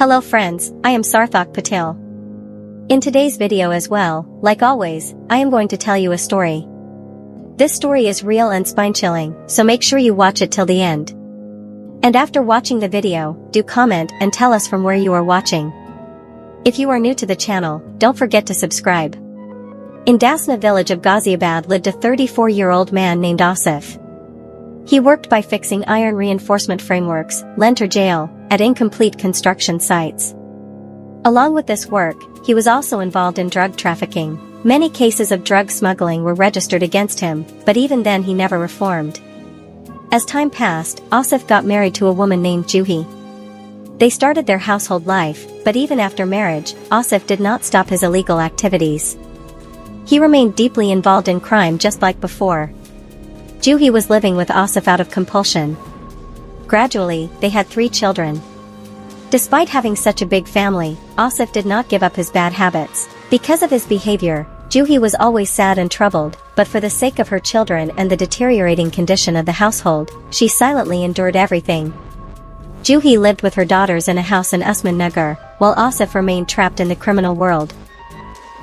Hello friends, I am Sarthak Patil. In today's video as well, like always, I am going to tell you a story. This story is real and spine-chilling, so make sure you watch it till the end. And after watching the video, do comment and tell us from where you are watching. If you are new to the channel, don't forget to subscribe. In Dasna village of Ghaziabad lived a 34-year-old man named Asif. He worked by fixing iron reinforcement frameworks, lenter jail, at incomplete construction sites. Along with this work, he was also involved in drug trafficking. Many cases of drug smuggling were registered against him, but even then he never reformed. As time passed, Asif got married to a woman named Juhi. They started their household life, but even after marriage, Asif did not stop his illegal activities. He remained deeply involved in crime just like before. Juhi was living with Asif out of compulsion. Gradually, they had 3 children. Despite having such a big family, Asif did not give up his bad habits. Because of his behavior, Juhi was always sad and troubled, but for the sake of her children and the deteriorating condition of the household, she silently endured everything. Juhi lived with her daughters in a house in Usman Nagar, while Asif remained trapped in the criminal world.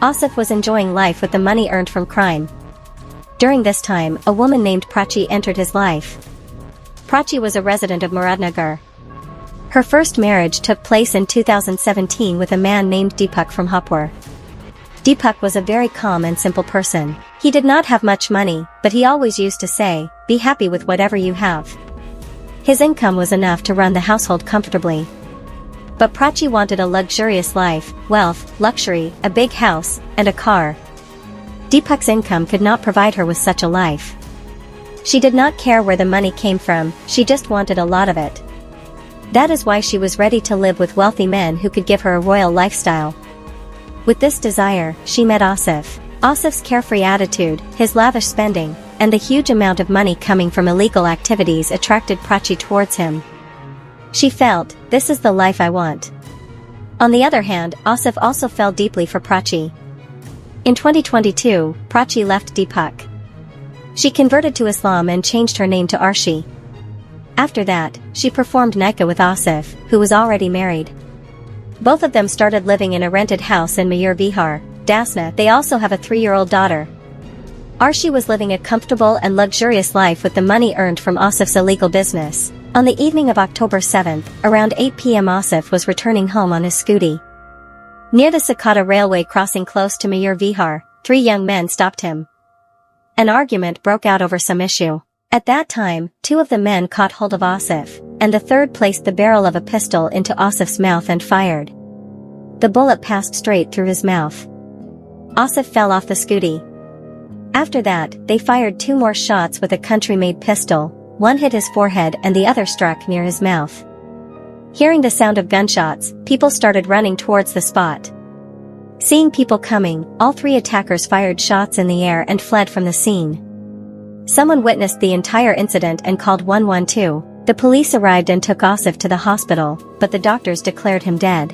Asif was enjoying life with the money earned from crime. During this time, a woman named Prachi entered his life. Prachi was a resident of Muradnagar. Her first marriage took place in 2017 with a man named Deepak from Hapur. Deepak was a very calm and simple person. He did not have much money, but he always used to say, "Be happy with whatever you have." His income was enough to run the household comfortably. But Prachi wanted a luxurious life, wealth, luxury, a big house, and a car. Deepak's income could not provide her with such a life. She did not care where the money came from, she just wanted a lot of it. That is why she was ready to live with wealthy men who could give her a royal lifestyle. With this desire, she met Asif. Asif's carefree attitude, his lavish spending, and the huge amount of money coming from illegal activities attracted Prachi towards him. She felt, "This is the life I want." On the other hand, Asif also fell deeply for Prachi. In 2022, Prachi left Deepak. She converted to Islam and changed her name to Arshi. After that, she performed nikah with Asif, who was already married. Both of them started living in a rented house in Mayur Vihar, Dasna. They also have a 3-year-old daughter. Arshi was living a comfortable and luxurious life with the money earned from Asif's illegal business. On the evening of October 7th, around 8 p.m. Asif was returning home on his scooty. Near the Sakata railway crossing close to Mayur Vihar, 3 young men stopped him. An argument broke out over some issue. At that time, 2 of the men caught hold of Asif, and the third placed the barrel of a pistol into Asif's mouth and fired. The bullet passed straight through his mouth. Asif fell off the scooty. After that, they fired 2 more shots with a country-made pistol. One hit his forehead and the other struck near his mouth. Hearing the sound of gunshots, people started running towards the spot. Seeing people coming, all 3 attackers fired shots in the air and fled from the scene. Someone witnessed the entire incident and called 112. The police arrived and took Asif to the hospital, but the doctors declared him dead.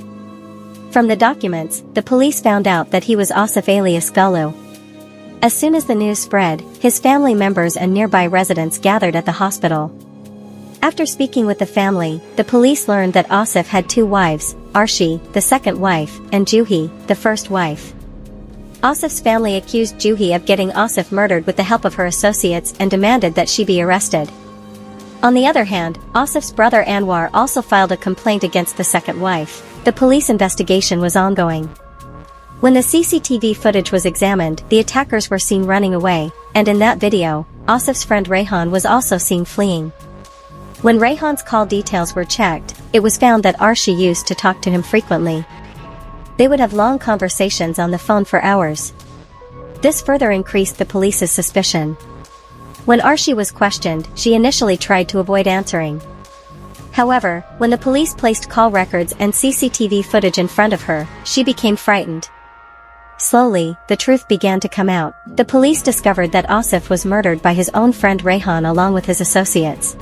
From the documents, the police found out that he was Asif alias Gulu. As soon as the news spread, his family members and nearby residents gathered at the hospital. After speaking with the family, the police learned that Asif had 2 wives, Arshi, the second wife, and Juhi, the first wife. Asif's family accused Juhi of getting Asif murdered with the help of her associates and demanded that she be arrested. On the other hand, Asif's brother Anwar also filed a complaint against the second wife. The police investigation was ongoing. When the CCTV footage was examined, the attackers were seen running away, and in that video, Asif's friend Rayhan was also seen fleeing. When Rayhan's call details were checked, it was found that Arshi used to talk to him frequently. They would have long conversations on the phone for hours. This further increased the police's suspicion. When Arshi was questioned, she initially tried to avoid answering. However, when the police placed call records and CCTV footage in front of her, she became frightened. Slowly, the truth began to come out. The police discovered that Asif was murdered by his own friend Rayhan along with his associates.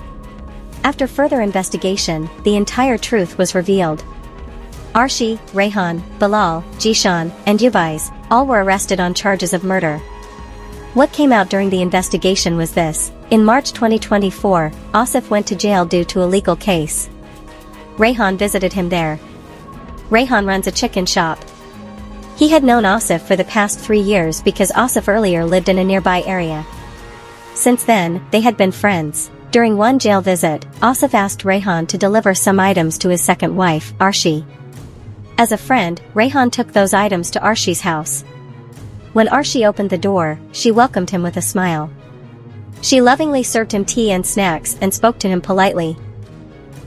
After further investigation, the entire truth was revealed. Arshi, Rayhan, Bilal, Jishan, and Yubais, all were arrested on charges of murder. What came out during the investigation was this: in March 2024, Asif went to jail due to a legal case. Rayhan visited him there. Rayhan runs a chicken shop. He had known Asif for the past 3 years because Asif earlier lived in a nearby area. Since then, they had been friends. During one jail visit, Asif asked Rayhan to deliver some items to his second wife, Arshi. As a friend, Rayhan took those items to Arshi's house. When Arshi opened the door, she welcomed him with a smile. She lovingly served him tea and snacks and spoke to him politely.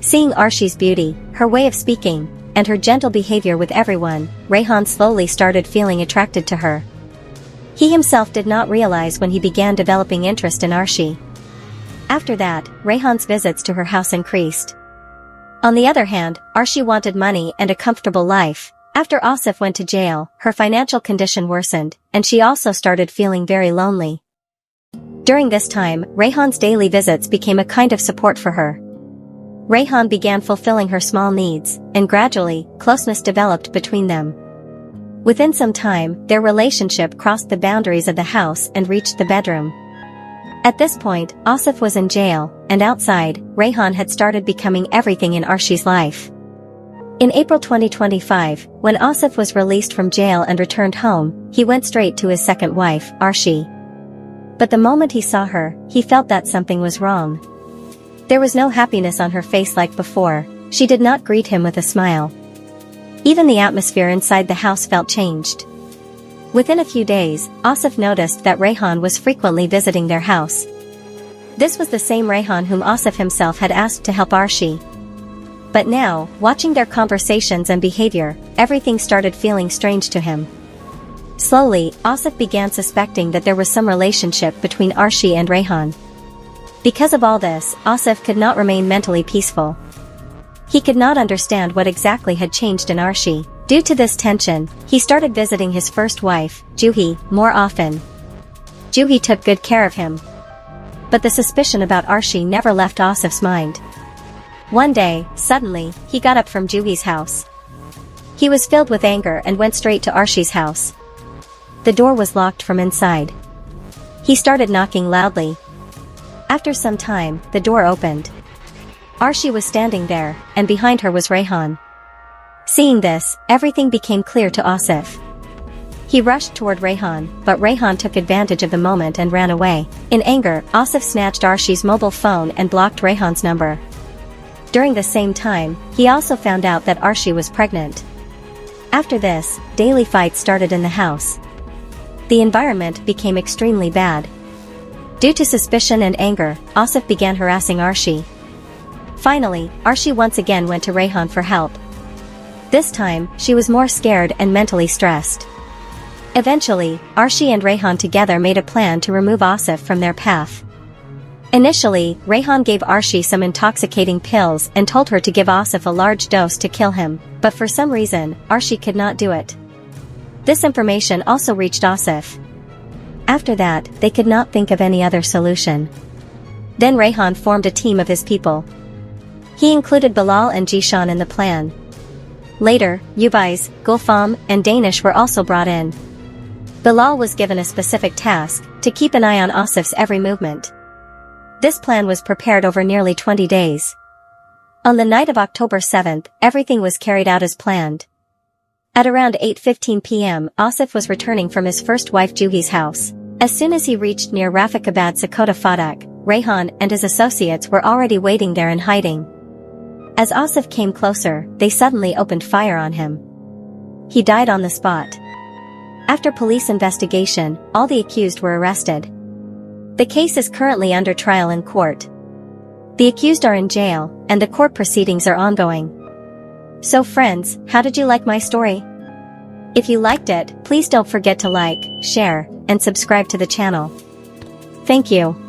Seeing Arshi's beauty, her way of speaking, and her gentle behavior with everyone, Rayhan slowly started feeling attracted to her. He himself did not realize when he began developing interest in Arshi. After that, Rayhan's visits to her house increased. On the other hand, Arshi wanted money and a comfortable life. After Asif went to jail, her financial condition worsened, and she also started feeling very lonely. During this time, Rayhan's daily visits became a kind of support for her. Rayhan began fulfilling her small needs, and gradually, closeness developed between them. Within some time, their relationship crossed the boundaries of the house and reached the bedroom. At this point, Asif was in jail, and outside, Rayhan had started becoming everything in Arshi's life. In April 2025, when Asif was released from jail and returned home, he went straight to his second wife, Arshi. But the moment he saw her, he felt that something was wrong. There was no happiness on her face like before. She did not greet him with a smile. Even the atmosphere inside the house felt changed. Within a few days, Asif noticed that Rayhan was frequently visiting their house. This was the same Rayhan whom Asif himself had asked to help Arshi. But now, watching their conversations and behavior, everything started feeling strange to him. Slowly, Asif began suspecting that there was some relationship between Arshi and Rayhan. Because of all this, Asif could not remain mentally peaceful. He could not understand what exactly had changed in Arshi. Due to this tension, he started visiting his first wife, Juhi, more often. Juhi took good care of him. But the suspicion about Arshi never left Asif's mind. One day, suddenly, he got up from Juhi's house. He was filled with anger and went straight to Arshi's house. The door was locked from inside. He started knocking loudly. After some time, the door opened. Arshi was standing there, and behind her was Rayhan. Seeing this, everything became clear to Asif. He rushed toward Rayhan, but Rayhan took advantage of the moment and ran away. In anger, Asif snatched Arshi's mobile phone and blocked Rayhan's number. During the same time, he also found out that Arshi was pregnant. After this, daily fights started in the house. The environment became extremely bad. Due to suspicion and anger, Asif began harassing Arshi. Finally, Arshi once again went to Rayhan for help. This time, she was more scared and mentally stressed. Eventually, Arshi and Rayhan together made a plan to remove Asif from their path. Initially, Rayhan gave Arshi some intoxicating pills and told her to give Asif a large dose to kill him, but for some reason, Arshi could not do it. This information also reached Asif. After that, they could not think of any other solution. Then Rayhan formed a team of his people. He included Bilal and Jishan in the plan. Later, Ubais, Gulfam, and Danish were also brought in. Bilal was given a specific task, to keep an eye on Asif's every movement. This plan was prepared over nearly 20 days. On the night of October 7th, everything was carried out as planned. At around 8:15 p.m., Asif was returning from his first wife Juhi's house. As soon as he reached near Rafiqabad Sakota Fadak, Rayhan and his associates were already waiting there in hiding. As Asif came closer, they suddenly opened fire on him. He died on the spot. After police investigation, all the accused were arrested. The case is currently under trial in court. The accused are in jail, and the court proceedings are ongoing. So friends, how did you like my story? If you liked it, please don't forget to like, share, and subscribe to the channel. Thank you.